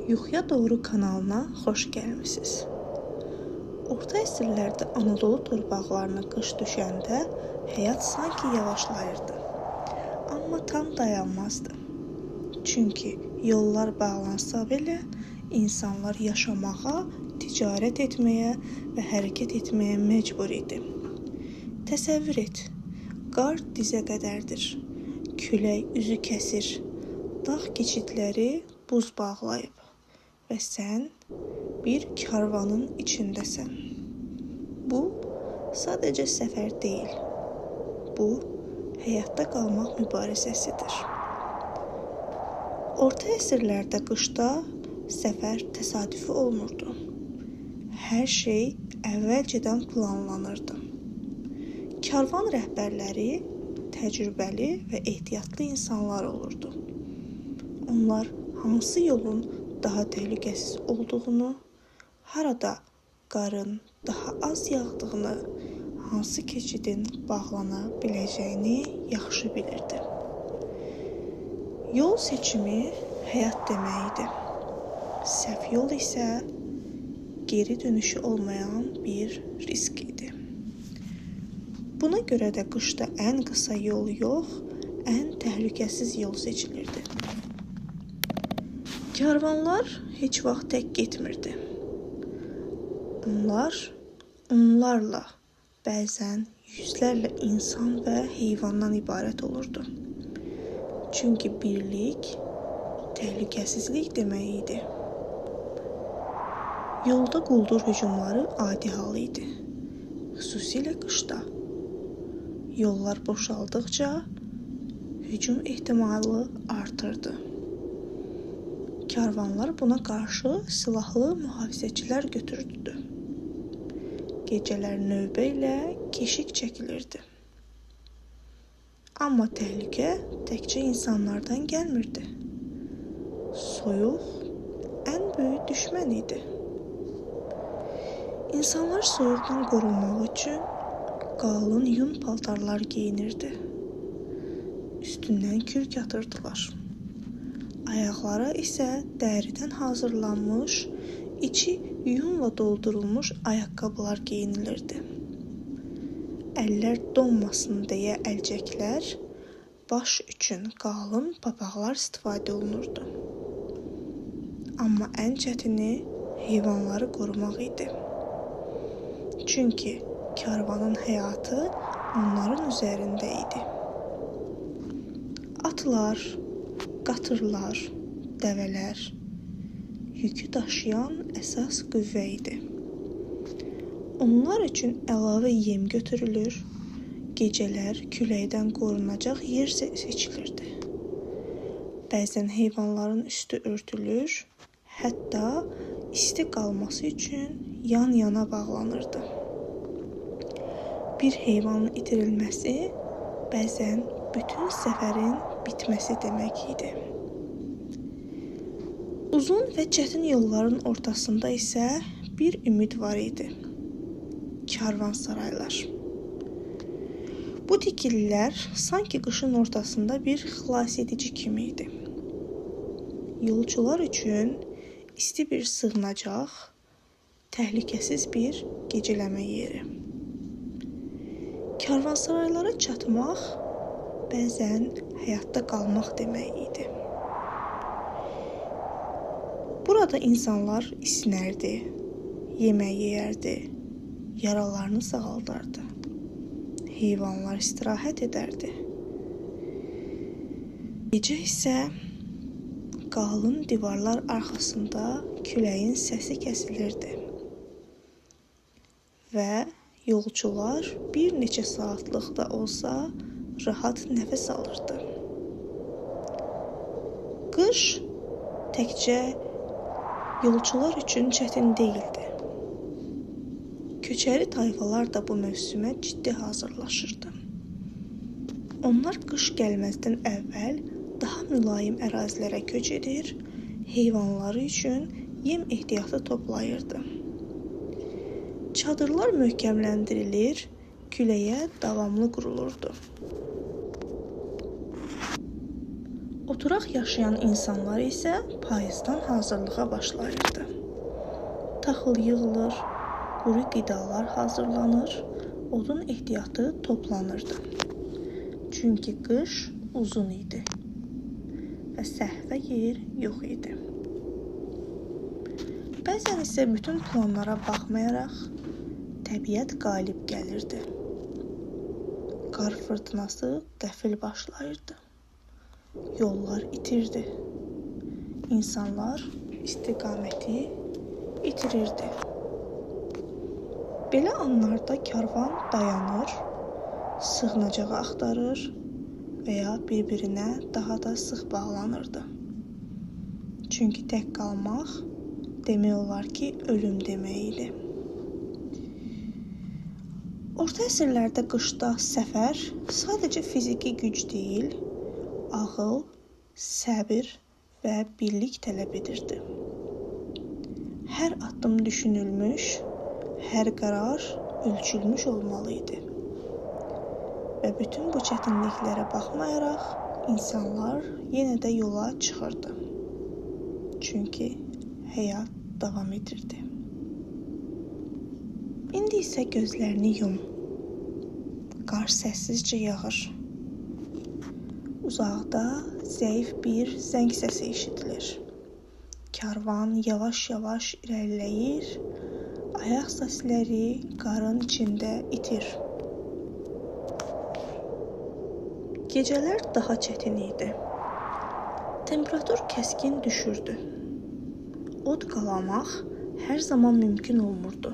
Yuxuya Doğru kanalına xoş gəlmisiniz. Orta əsrlərdə Anadolu torpaqlarına qış düşəndə həyat sanki yavaşlayırdı. Amma tam dayanmazdı. Çünki yollar bağlansa belə insanlar yaşamağa, ticarət etməyə və hərəkət etməyə məcbur idi. Təsəvvür et, qar dizə qədərdir, külək üzü kəsir, dağ keçidləri buz bağlayıb və sən bir karvanın içindəsən. Bu sadəcə səfər deyil, bu həyatda qalmaq mübarizəsidir. Orta əsrlərdə qışda səfər təsadüfi olmurdu. Hər şey əvvəlcədən planlanırdı. Karvan rəhbərləri təcrübəli və ehtiyatlı insanlar olurdu. Onlar hansı yolun daha təhlükəsiz olduğunu, harada qarın daha az yağdığını, hansı keçidin bağlana biləcəyini yaxşı bilirdi. Yol seçimi həyat deməkdir. Səhv yol isə geri dönüşü olmayan bir risk idi. Buna görə də qışda ən qısa yol yox, ən təhlükəsiz yol seçilirdi. Karvanlar heç vaxt tək getmirdi. Onlarla, bəzən yüzlərlə insan və heyvandan ibarət olurdu. Çünki birlik təhlükəsizlik demək idi. Yolda quldur hücumları adi hal idi. Xüsusilə qışda. Yollar boşaldıqca hücum ehtimalı artırdı. Karvanlar buna qarşı silahlı mühafizəçilər götürüldü. Gecələr növbə ilə keşik çəkilirdi. Amma təhlükə təkcə insanlardan gəlmirdi. Soyuq ən böyük düşmən idi. İnsanlar soyuqdan qorunmaq üçün qalın yun paltarlar geyinirdi. Üstündən kürk atırdılar. Ayaqlara isə dəridən hazırlanmış, içi yunla doldurulmuş ayaqqabılar geyinilirdi. Əllər donmasın deyə əlcəklər, baş üçün qalın papaqlar istifadə olunurdu. Amma ən çətini heyvanları qorumaq idi. Çünki karvanın həyatı onların üzərində idi. Atlar, qatırlar, dəvələr yükü daşıyan əsas qüvvə idi. Onlar üçün əlavə yem götürülür, gecələr küləkdən qorunacaq yer seçilirdi. Bəzən heyvanların üstü örtülür, hətta isti qalması üçün yan-yana bağlanırdı. Bir heyvanın itirilməsi bəzən bütün səfərin bitməsi demək idi. Uzun və çətin yolların ortasında isə bir ümid var idi. Karvansaraylar. Bu tikililər sanki qışın ortasında bir xilasedici kimi idi. Yolcular üçün isti bir sığınacaq, təhlükəsiz bir gecələmə yeri. Karvansaraylara çatmaq bəzən həyatda qalmaq demək idi. Burada insanlar isinərdi, yemək yeyərdi, yaralarını sağaldardı. Heyvanlar istirahət edərdi. Gecə isə qalın divarlar arxasında küləyin səsi kəsilirdi və yolcular bir neçə saatlıq da olsa rahat nəfəs alırdı. Qış təkcə yolcular üçün çətin deyildi. Köçəri tayfalar da bu mövsümə ciddi hazırlaşırdı. Onlar qış gəlməzdən əvvəl daha mülayim ərazilərə köç edir, heyvanları üçün yem ehtiyatı toplayırdı. Çadırlar möhkəmləndirilir, küləyə davamlı qurulurdu. Oturaq yaşayan insanlar isə payızdan hazırlığa başlayırdı. Taxıl yığılır, quru qidalar hazırlanır, odun ehtiyatı toplanırdı. Çünki qış uzun idi və səhvə yer yox idi. Bəzən isə bütün planlara baxmayaraq təbiət qalib gəlirdi. Qar fırtınası qəfil başlayırdı. Yollar itirdi. İnsanlar istiqaməti itirirdi. Belə anlarda karvan dayanır, sığınacağı axtarır və ya bir-birinə daha da sıx bağlanırdı. Çünki tək qalmaq demək olar ki, ölüm demək idi. Orta əsrlərdə qışda səfər sadəcə fiziki güc deyil, ağıl, səbir və birlik tələb edirdi. Hər addım düşünülmüş, hər qərar ölçülmüş olmalı idi. Və bütün bu çətinliklərə baxmayaraq, insanlar yenə də yola çıxırdı. Çünki həyat davam edirdi. İndi isə gözlərini yum. Qar səssizcə yağır. Uzaqda zəif bir zəng səsi eşidilir. Karvan yavaş-yavaş irəliləyir, ayaq səsləri qarın içində itir. Gecələr daha çətin idi. Temperatur kəskin düşürdü. Od qalamaq hər zaman mümkün olmurdu.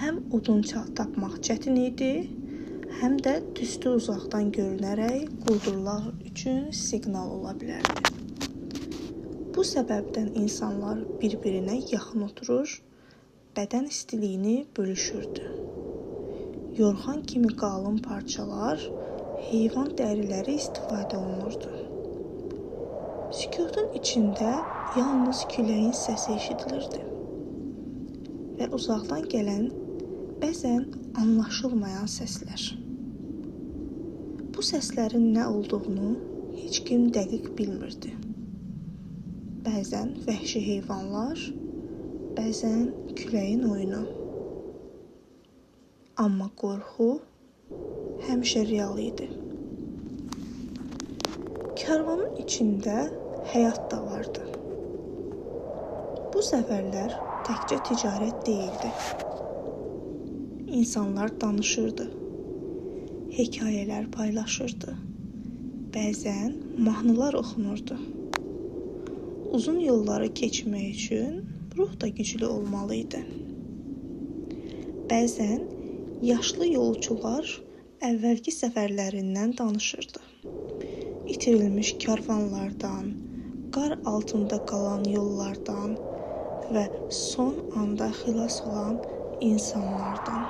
Həm odunça tapmaq çətin idi, həm də tüstü uzaqdan görünərək quldurlar üçün siqnal ola bilərdi. Bu səbəbdən insanlar bir-birinə yaxın oturur, bədən istiliyini bölüşürdü. Yorğan kimi qalın parçalar, heyvan dəriləri istifadə olunurdu. Sükutun içində yalnız küləyin səsi eşidilirdi və uzaqdan gələn, bəzən anlaşılmayan səslər. Bu səslərin nə olduğunu heç kim dəqiq bilmirdi. Bəzən vəhşi heyvanlar, bəzən küləyin oyunu. Amma qorxu həmişə real idi. Karvanın içində həyat da vardı. Bu səfərlər təkcə ticarət deyildi. İnsanlar danışırdı, hekayələr paylaşırdı, bəzən mahnılar oxunurdu. Uzun yolları keçmək üçün ruh da güclü olmalı idi. Bəzən yaşlı yolcular əvvəlki səfərlərindən danışırdı. İtirilmiş karvanlardan, qar altında qalan yollardan və son anda xilas olan insanlardan.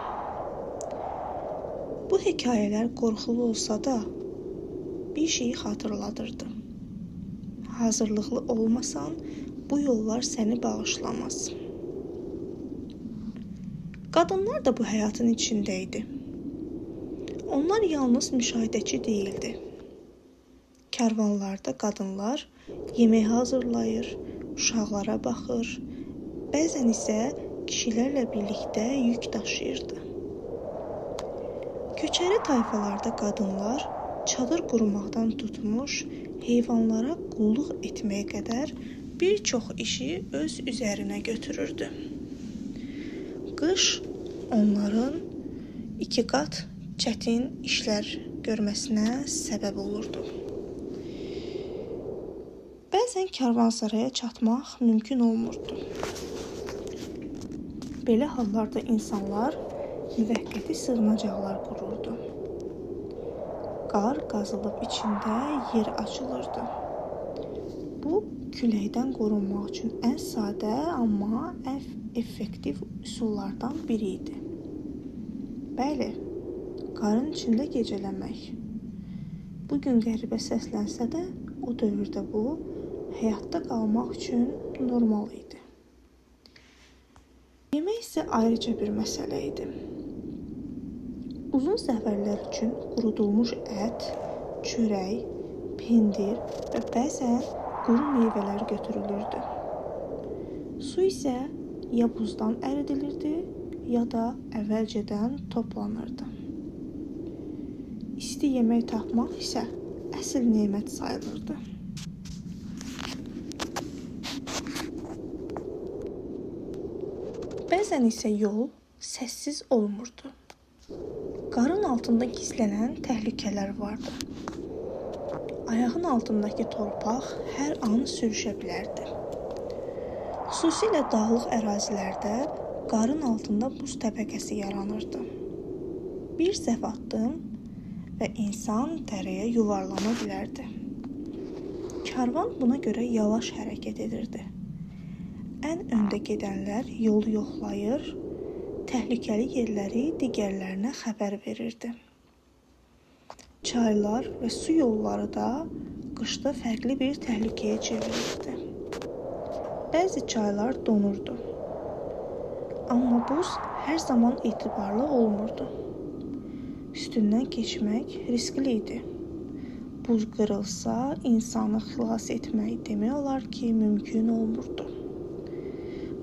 Bu hekayələr qorxulu olsa da bir şeyi xatırladırdı. Hazırlıqlı olmasan, bu yollar səni bağışlamaz. Qadınlar da bu həyatın içində idi. Onlar yalnız müşahidəçi deyildi. Kərvanlarda qadınlar yemək hazırlayır, uşaqlara baxır, bəzən isə kişilərlə birlikdə yük daşıyırdı. Köçəri tayfalarda qadınlar çadır qurmaqdan tutmuş, heyvanlara qulluq etməyə qədər bir çox işi öz üzərinə götürürdü. Qış onların 2 qat çətin işlər görməsinə səbəb olurdu. Bəzən karvansaraya çatmaq mümkün olmurdu. Belə hallarda insanlar müvəqqəti sığınacaqlar qururdu. Qar qazılıb içində yer açılırdı. Bu, küləkdən qorunmaq üçün ən sadə, amma ən effektiv üsullardan biri idi. Bəli, qarın içində gecələmək. Bugün qəribə səslənsə də, o dövrdə bu, həyatda qalmaq üçün normal idi. Yemək isə ayrıca bir məsələ idi. Uzun səfərlər üçün qurudulmuş ət, çörək, pendir və bəzən quru meyvələr götürülürdü. Su isə ya buzdan əridilirdi, ya da əvvəlcədən toplanırdı. İsti yemək tapmaq isə əsl nemət sayılırdı. Bəzən isə yol səssiz olmurdu. Qarın altında gizlənən təhlükələr vardı. Ayağın altındakı torpaq hər an sürüşə bilərdi. Xüsusilə dağlıq ərazilərdə qarın altında buz təbəqəsi yaranırdı. Bir səhv addım və insan dərəyə yuvarlana bilərdi. Karvan buna görə yavaş hərəkət edirdi. Ən öndə gedənlər yolu yoxlayır, təhlükəli yerləri digərlərinə xəbər verirdi. Çaylar və su yolları da qışda fərqli bir təhlükəyə çevrilirdi. Bəzi çaylar donurdu. Amma buz hər zaman etibarlı olmurdu. Üstündən keçmək riskli idi. Buz qırılsa, insanı xilas etmək demək olar ki, mümkün olmurdu.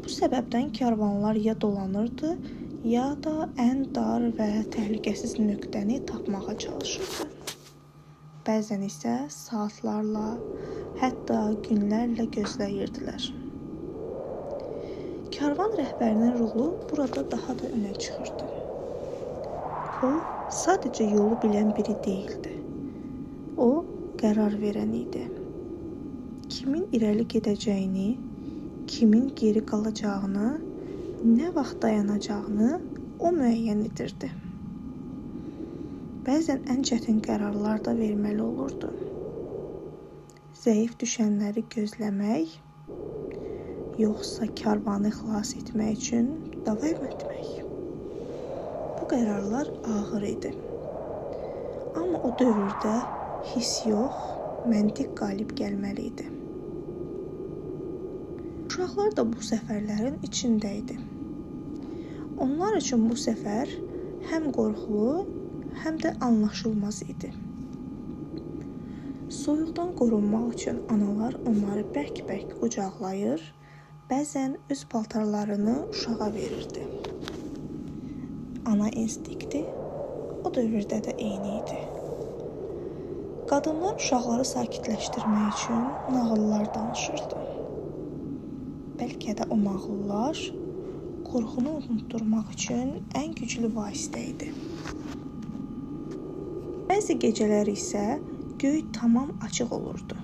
Bu səbəbdən karvanlar ya dolanırdı, ya da ən dar və təhlükəsiz nöqtəni tapmağa çalışırdı. Bəzən isə saatlarla, hətta günlərlə gözləyirdilər. Karvan rəhbərinin rolu burada daha da önə çıxırdı. O, sadəcə yolu bilən biri deyildi. O, qərar verən idi. Kimin irəli gedəcəyini, kimin geri qalacağını, nə vaxt dayanacağını o müəyyən edirdi. Bəzən ən çətin qərarlar da verməli olurdu. Zəif düşənləri gözləmək, yoxsa karvanı xilas etmək üçün davam etmək. Bu qərarlar ağır idi. Amma o dövrdə hiss yox, məntiq qalib gəlməli idi. Uşaqlar da bu səfərlərin içində idi. Onlar üçün bu səfər həm qorxulu, həm də anlaşılmaz idi. Soyuqdan qorunmaq üçün analar onları bərk-bərk qucaqlayır, bəzən öz paltarlarını uşağa verirdi. Ana instinkti o dövrdə də eyni idi. Qadınlar uşaqları sakitləşdirmək üçün nağıllar danışırdı. Bəlkə də o nağıllar qorxunu unutdurmaq üçün ən güclü vasitə idi. Bəzi gecələr isə göy tamam açıq olurdu.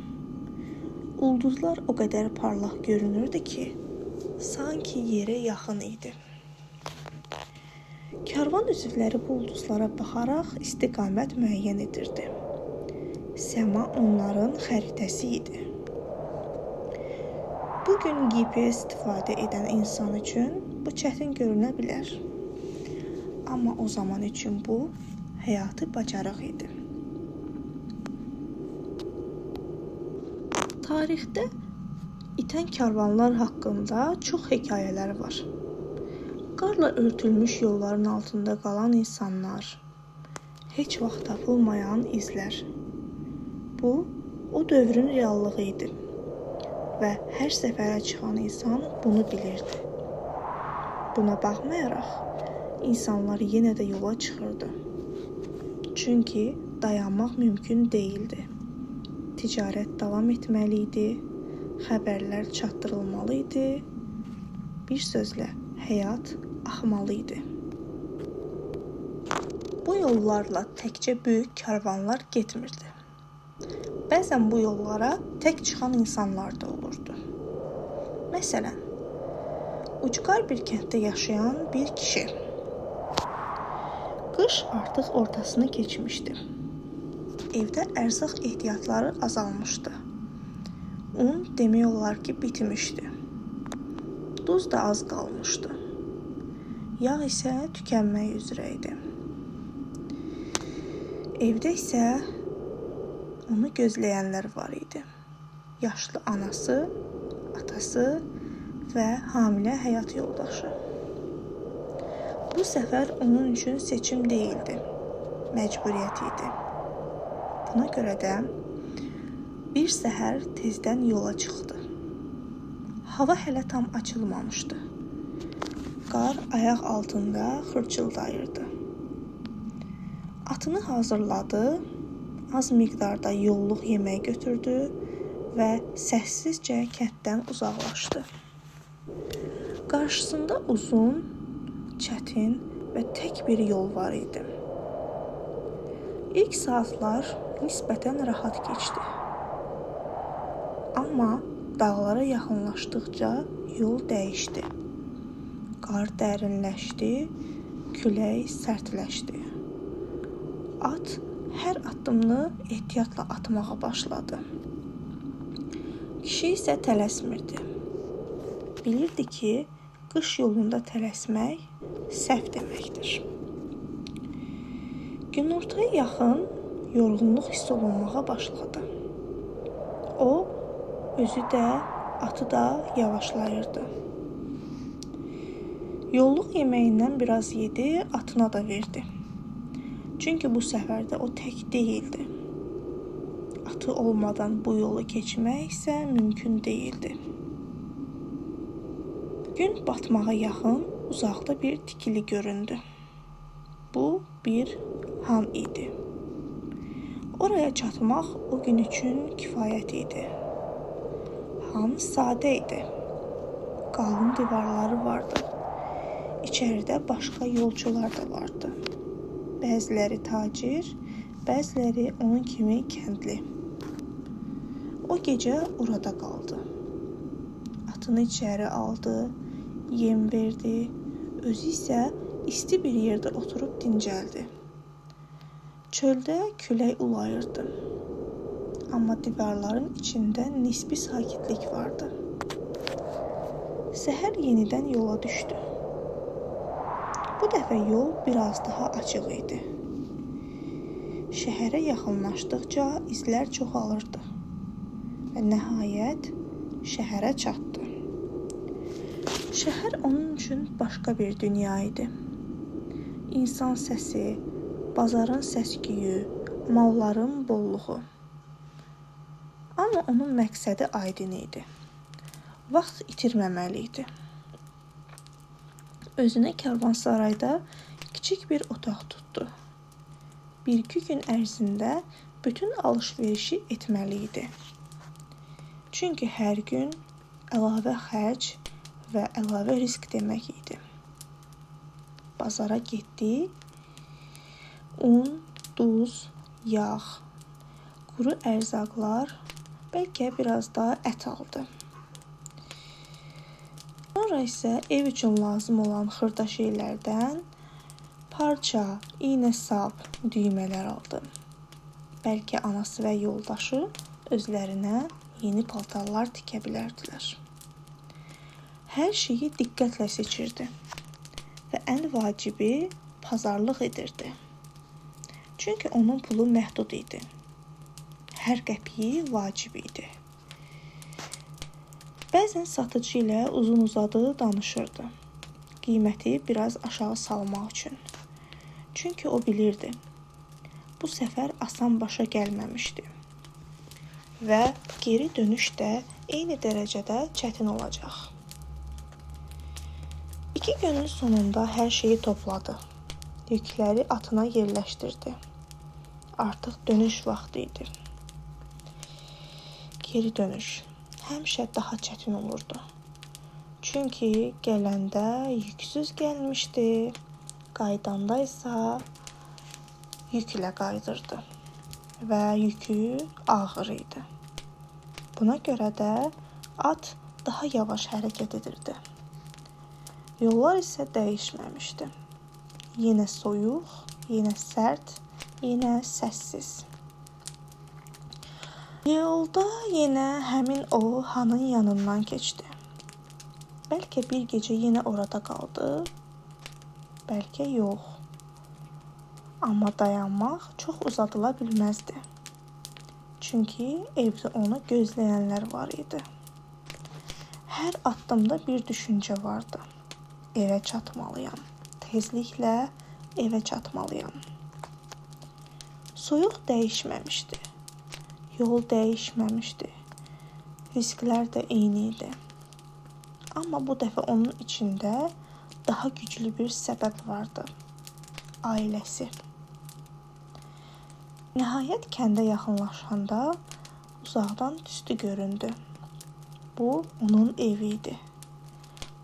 Ulduzlar o qədər parlaq görünürdü ki, sanki yerə yaxın idi. Karvan üzvləri bu ulduzlara baxaraq istiqamət müəyyən edirdi. Səma onların xəritəsi idi. Bugün GPS istifadə edən insan üçün bu çətin görünə bilər. Amma o zaman üçün bu həyati bacarıq idi. Tarixdə itən karvanlar haqqında çox hekayələr var. Qarla örtülmüş yolların altında qalan insanlar, heç vaxt tapılmayan izlər. Bu, o dövrün reallığı idi və hər səfərə çıxan insan bunu bilirdi. Buna baxmayaraq, insanlar yenə də yola çıxırdı. Çünki dayanmaq mümkün deyildi. Ticarət davam etməli idi, xəbərlər çatdırılmalı idi, bir sözlə həyat axmalı idi. Bu yollarla təkcə böyük karvanlar getmirdi. Bəzən bu yollara tək çıxan insanlar da olurdu. Məsələn, ucqar bir kənddə yaşayan bir kişi. Qış artıq ortasını keçmişdi. Evdə ərzaq ehtiyatları azalmışdı. Un demək olar ki, bitmişdi. Duz da az qalmışdı. Yağ isə tükənmək üzrə idi. Evdə isə onu gözləyənlər var idi. Yaşlı anası, atası və hamilə həyat yoldaşı. Bu səfər onun üçün seçim deyildi, məcburiyyət idi. Buna görə də Bir səhər tezdən yola çıxdı. Hava hələ tam açılmamışdı. Qar ayaq altında xırçıldayırdı. Atını hazırladı, az miqdarda yolluq yemək götürdü və səssizcə kənddən uzaqlaşdı. Qarşısında uzun, çətin və tək bir yol var idi. İlk saatlar nisbətən rahat keçdi. Amma dağlara yaxınlaşdıqca yol dəyişdi. Qar dərinləşdi, külək sərtləşdi. At hər addımını ehtiyatla atmağa başladı. Kişi isə tələsmirdi. Bilirdi ki, qış yolunda tələsmək səhv deməkdir. Günortaya yaxın yorğunluq hiss olunmağa başladı. O, özü də, atı da yavaşlayırdı. Yolluq yeməyindən biraz yedi, atına da verdi. Çünki bu səfərdə o tək deyildi. Atı olmadan bu yolu keçmək isə mümkün deyildi. Gün batmağa yaxın uzaqda bir tikili göründü. Bu bir han idi. Oraya çatmaq o gün üçün kifayət idi. Han sadə idi. Qalın divarları vardı. İçəridə başqa yolçular da vardı. Bəziləri tacir, bəziləri onun kimi kəndli. O gecə orada qaldı. Atını içəri aldı, yem verdi, özü isə isti bir yerdə oturub dincəldi. Çöldə külək ulayırdı. Amma divarların içində nisbi sakitlik vardı. Səhər yenidən yola düşdü. Bu dəfə yol biraz daha açıq idi. Şəhərə yaxınlaşdıqca izlər çoxalırdı və nəhayət şəhərə çatdı. Şəhər onun üçün başqa bir dünya idi. İnsan səsi, bazarın səs-küyü, malların bolluğu. Amma onun məqsədi aydın idi. Vaxt itirməməli idi. Özünə karvansarayda kiçik bir otaq tutdu. 1-2 gün ərzində bütün alış-verişi etməli idi. Çünki hər gün əlavə xərc və əlavə risk demək idi. Bazara getdi, un, duz, yağ, quru ərzaqlar, bəlkə biraz da ət aldı. Sonra isə ev üçün lazım olan xırda şeylərdən parça, iynə sap, düymələr aldı. Bəlkə anası və yoldaşı özlərinə yeni paltarlar tikə bilərdilər. Hər şeyi diqqətlə seçirdi və ən vacibi pazarlıq edirdi. Çünki onun pulu məhdud idi. Hər qəpiyi vacib idi. Bəzən satıcı ilə uzun-uzadı danışırdı. Qiyməti biraz aşağı salmaq üçün. Çünki o bilirdi. Bu səfər asan başa gəlməmişdi. Və geri dönüş də eyni dərəcədə çətin olacaq. 2 günün sonunda hər şeyi topladı. Yükləri atına yerləşdirdi. Artıq dönüş vaxtı idi. Geri dönüş həmişə daha çətin olurdu. Çünki gələndə yüksüz gəlmişdi, qaydanda isə yüklə qaydırdı və yükü ağır idi. Buna görə də at daha yavaş hərəkət edirdi. Yollar isə dəyişməmişdi. Yenə soyuq, yenə sərt, yenə səssiz. Yolda yenə həmin o hanın yanından keçdi. Bəlkə bir gecə yenə orada qaldı, bəlkə yox. Amma dayanmaq çox uzadıla bilməzdi. Çünki evdə onu gözləyənlər var idi. Hər addımda bir düşüncə vardı. Evə çatmalıyam. Tezliklə evə çatmalıyam. Soyuq dəyişməmişdi. Yol dəyişməmişdi. Risklər də eyni idi. Amma bu dəfə onun içində daha güclü bir səbəb vardı. Ailəsi. Nəhayət kəndə yaxınlaşanda uzaqdan tüstü göründü. Bu onun evi idi.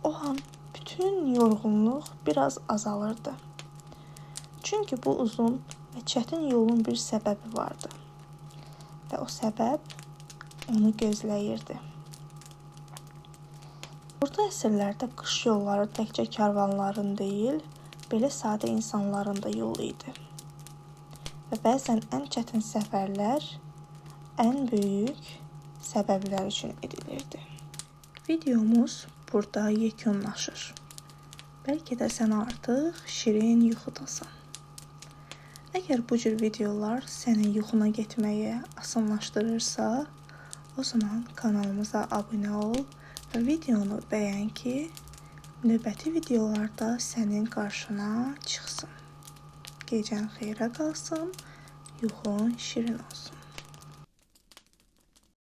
O an bütün yorğunluq biraz azalırdı. Çünki bu uzun və çətin yolun bir səbəbi vardı. Və o səbəb onu gözləyirdi. Orta əsrlərdə qış yolları təkcə karvanların deyil, belə sadə insanların da yolu idi. Və bəzən ən çətin səfərlər ən böyük səbəblər üçün edilirdi. Videomuz burada yekunlaşır. Bəlkə də sən artıq şirin yuxudasan. Əgər bu cür videolar sənin yuxuna getməyi asanlaşdırırsa, o zaman kanalımıza abunə ol və videonu bəyən ki, növbəti videolarda sənin qarşına çıxsın. Gecən xeyrə qalsın, yuxun şirin olsun.